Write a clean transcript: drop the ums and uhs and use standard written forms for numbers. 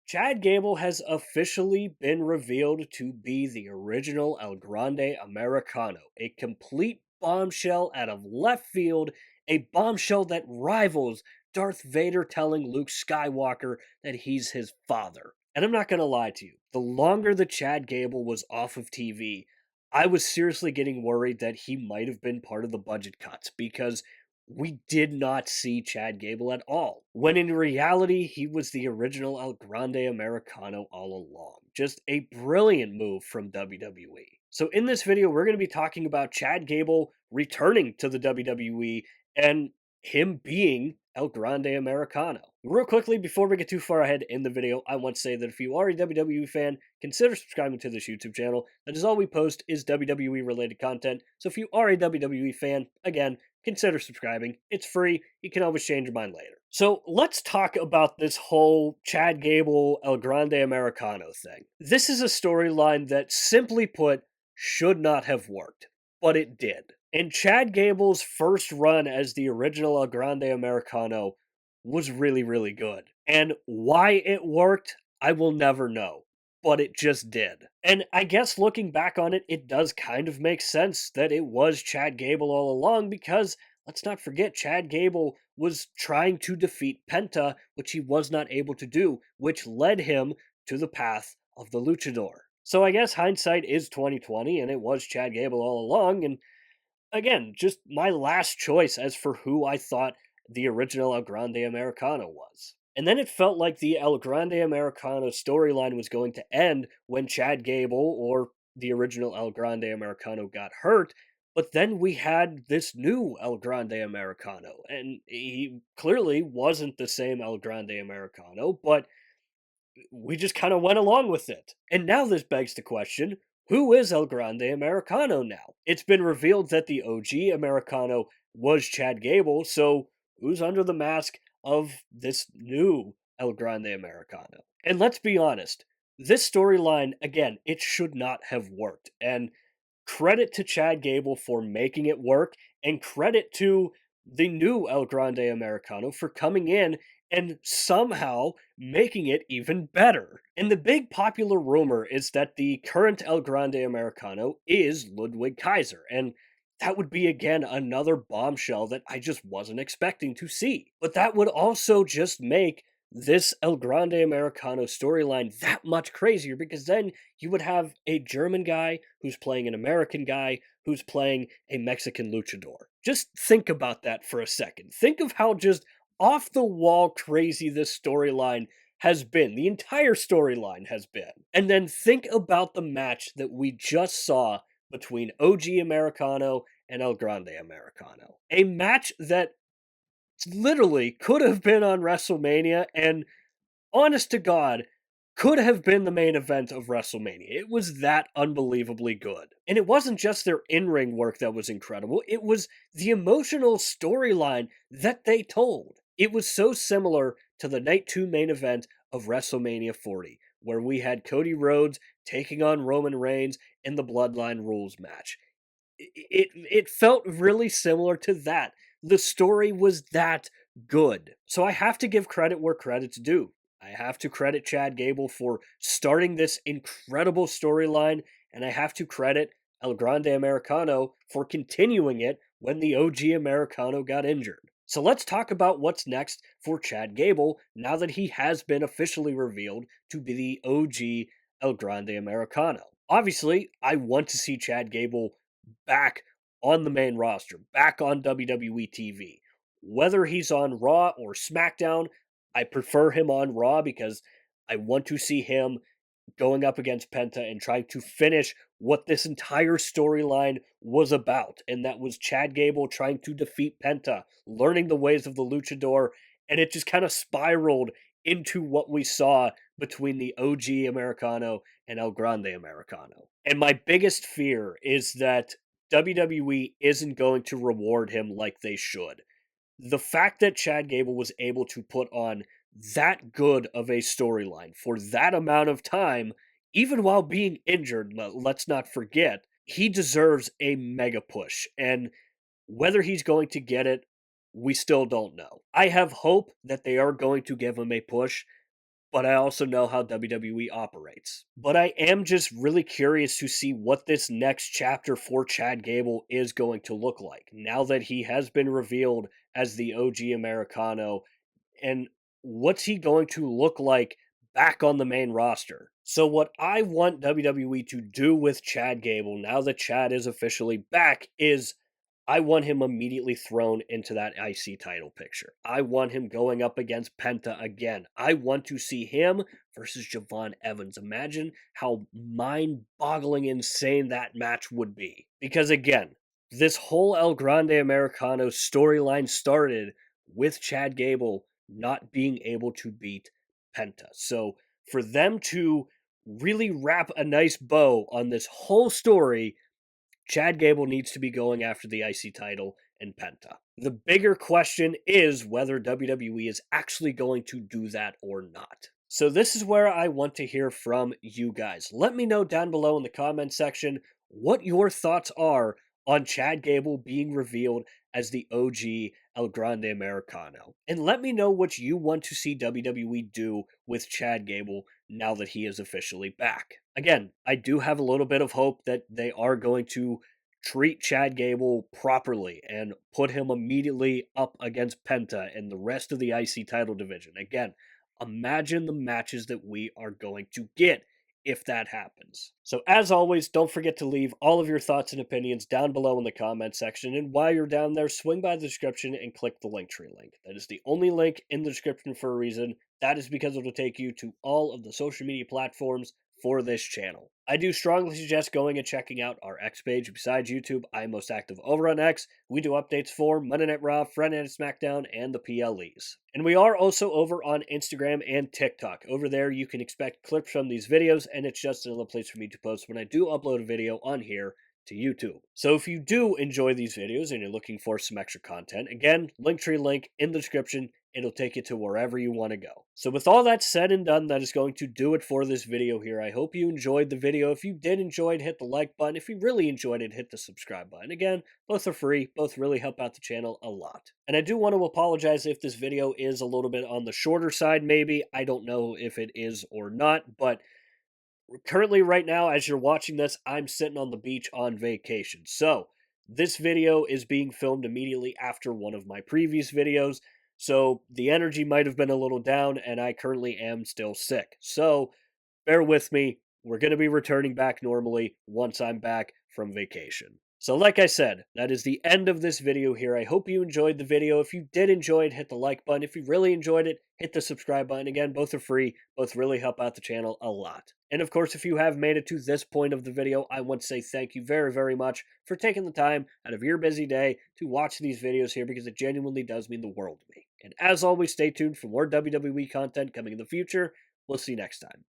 Chad Gable has officially been revealed to be the original El Grande Americano, a complete bombshell out of left field, a bombshell that rivals Darth Vader telling Luke Skywalker that he's his father. And I'm not going to lie to you, the longer that Chad Gable was off of TV, I was seriously getting worried that he might have been part of the budget cuts because we did not see Chad Gable at all, when in reality, he was the original El Grande Americano all along. Just a brilliant move from WWE. So, in this video, we're going to be talking about Chad Gable returning to the WWE and him being El Grande Americano. Real quickly, before we get too far ahead in the video, I want to say that if you are a WWE fan, consider subscribing to this YouTube channel. That is all we post is WWE related content. So if you are a WWE fan, again, consider subscribing. It's free. You can always change your mind later. So let's talk about this whole Chad Gable El Grande Americano thing. This is a storyline that, simply put, should not have worked, but it did. And Chad Gable's first run as the original El Grande Americano was really, really good. And why it worked, I will never know, but it just did. And I guess looking back on it, it does kind of make sense that it was Chad Gable all along because let's not forget Chad Gable was trying to defeat Penta, which he was not able to do, which led him to the path of the luchador. So I guess hindsight is 2020 and it was Chad Gable all along, and again, just my last choice as for who I thought the original El Grande Americano was. And then it felt like the El Grande Americano storyline was going to end when Chad Gable or the original El Grande Americano got hurt. But then we had this new El Grande Americano, and he clearly wasn't the same El Grande Americano, but we just kind of went along with it. And now this begs the question, who is El Grande Americano now? It's been revealed that the OG Americano was Chad Gable, so who's under the mask of this new El Grande Americano? And let's be honest, this storyline, again, it should not have worked. And credit to Chad Gable for making it work, and credit to the new El Grande Americano for coming in and somehow making it even better. And the big popular rumor is that the current El Grande Americano is Ludwig Kaiser, and that would be again another bombshell that I just wasn't expecting to see. But that would also just make this El Grande Americano storyline that much crazier because then you would have a German guy who's playing an American guy who's playing a Mexican luchador. Just think about that for a second. Think of how just off the wall crazy this storyline has been. The entire storyline has been. And then think about the match that we just saw between OG Americano and El Grande Americano. A match that literally could have been on WrestleMania and honest to God, could have been the main event of WrestleMania. It was that unbelievably good. And it wasn't just their in ring work that was incredible, it was the emotional storyline that they told. It was so similar to the Night 2 main event of WrestleMania 40, where we had Cody Rhodes taking on Roman Reigns in the Bloodline Rules match. It felt really similar to that. The story was that good. So I have to give credit where credit's due. I have to credit Chad Gable for starting this incredible storyline, and I have to credit El Grande Americano for continuing it when the OG Americano got injured. So let's talk about what's next for Chad Gable now that he has been officially revealed to be the OG El Grande Americano. Obviously, I want to see Chad Gable back on the main roster, back on WWE TV. Whether he's on Raw or SmackDown, I prefer him on Raw because I want to see him going up against Penta and trying to finish what this entire storyline was about. And that was Chad Gable trying to defeat Penta, learning the ways of the luchador, and it just kind of spiraled into what we saw between the OG Americano and El Grande Americano. And my biggest fear is that WWE isn't going to reward him like they should. The fact that Chad Gable was able to put on that good of a storyline for that amount of time, even while being injured, let's not forget, he deserves a mega push. And whether he's going to get it, we still don't know. I have hope that they are going to give him a push, but I also know how WWE operates. But I am just really curious to see what this next chapter for Chad Gable is going to look like now that he has been revealed as the OG Americano, and what's he going to look like back on the main roster? So, what I want WWE to do with Chad Gable now that Chad is officially back is I want him immediately thrown into that IC title picture. I want him going up against Penta again. I want to see him versus Javon Evans. Imagine how mind boggling insane that match would be. Because again, this whole El Grande Americano storyline started with Chad Gable not being able to beat Penta. So for them to really wrap a nice bow on this whole story, Chad Gable needs to be going after the IC title and Penta. The bigger question is whether WWE is actually going to do that or not. So this is where I want to hear from you guys. Let me know down below in the comment section what your thoughts are on Chad Gable being revealed as the OG El Grande Americano. And let me know what you want to see WWE do with Chad Gable now that he is officially back. Again, I do have a little bit of hope that they are going to treat Chad Gable properly and put him immediately up against Penta and the rest of the IC title division. Again, imagine the matches that we are going to get if that happens. So, as always, don't forget to leave all of your thoughts and opinions down below in the comment section. And while you're down there, swing by the description and click the Linktree link. That is the only link in the description for a reason. That is because it'll take you to all of the social media platforms for this channel. I do strongly suggest going and checking out our X page. Besides YouTube, I am most active over on X. We do updates for Monday Night Raw, Friday Night SmackDown, and the PLEs. And we are also over on Instagram and TikTok. Over there, you can expect clips from these videos, and it's just another place for me to post when I do upload a video on here to YouTube. So if you do enjoy these videos and you're looking for some extra content, again, Linktree link in the description. It'll take you to wherever you want to go. So with all that said and done, that is going to do it for this video here. I hope you enjoyed the video. If you did enjoy it, hit the like button. If you really enjoyed it, hit the subscribe button. Again, both are free. Both really help out the channel a lot. And I do want to apologize if this video is a little bit on the shorter side, maybe. I don't know if it is or not, but currently right now, as you're watching this, I'm sitting on the beach on vacation. So this video is being filmed immediately after one of my previous videos. So the energy might have been a little down, and I currently am still sick. So bear with me. We're going to be returning back normally once I'm back from vacation. So like I said, that is the end of this video here. I hope you enjoyed the video. If you did enjoy it, hit the like button. If you really enjoyed it, hit the subscribe button. Again, both are free. Both really help out the channel a lot. And of course, if you have made it to this point of the video, I want to say thank you very, very much for taking the time out of your busy day to watch these videos here, because it genuinely does mean the world to me. And as always, stay tuned for more WWE content coming in the future. We'll see you next time.